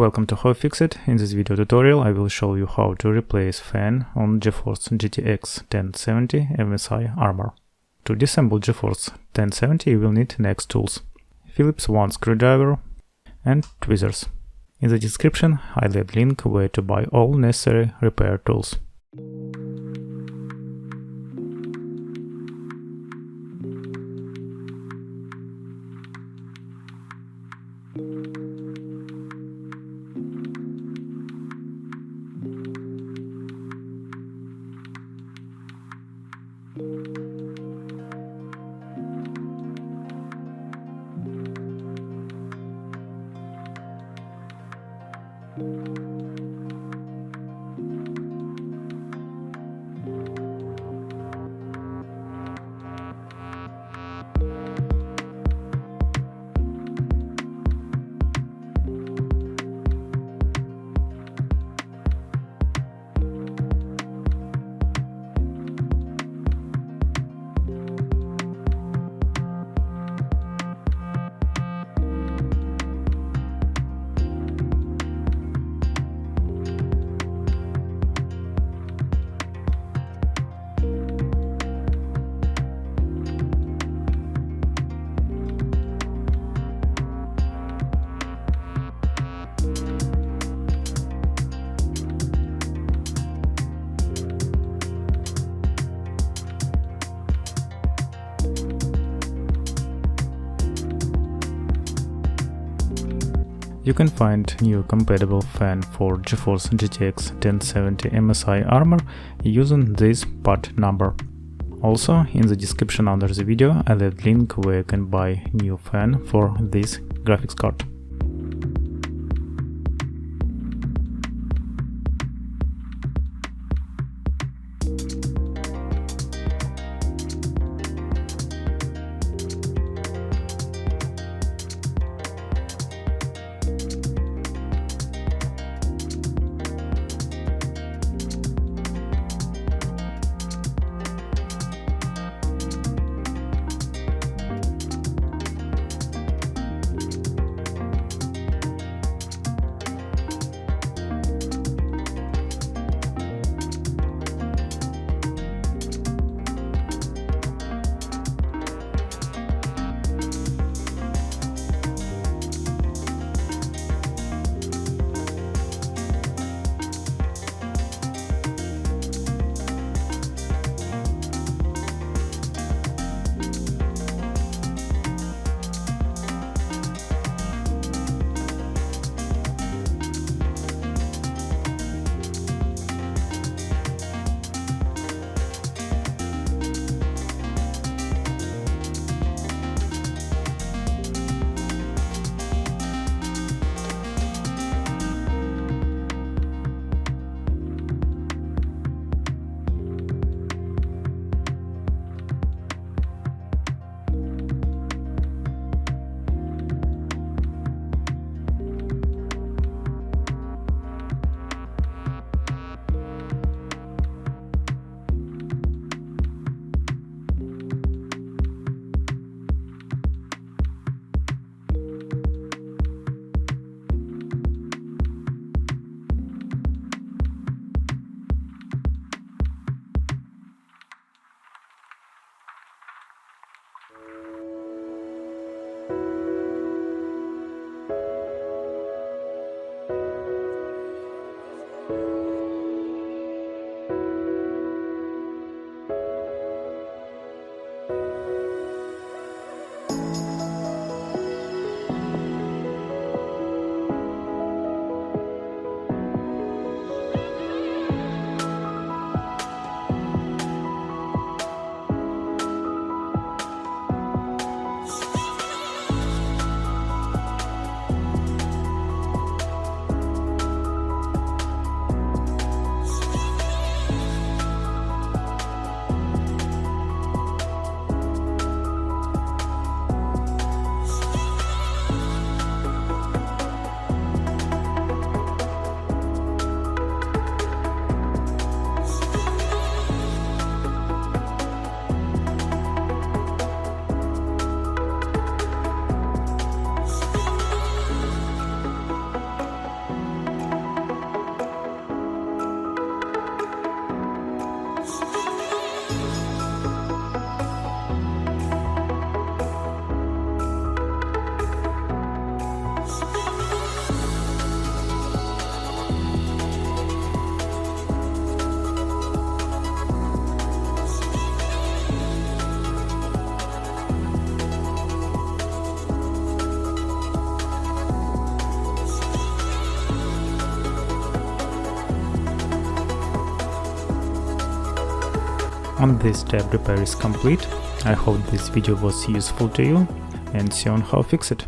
Welcome to HowFixit. In this video tutorial I will show you how to replace fan on GeForce GTX 1070 MSI Armor. To disassemble GeForce 1070 you will need next tools: Phillips 1 screwdriver and tweezers. In the description I left link where to buy all necessary repair tools. You can find new compatible fan for GeForce GTX 1070 MSI Armor using this part number. Also, in the description under the video I left link where you can buy new fan for this graphics card. On this tab, repair is complete. I hope this video was useful to you, and see on how fix it.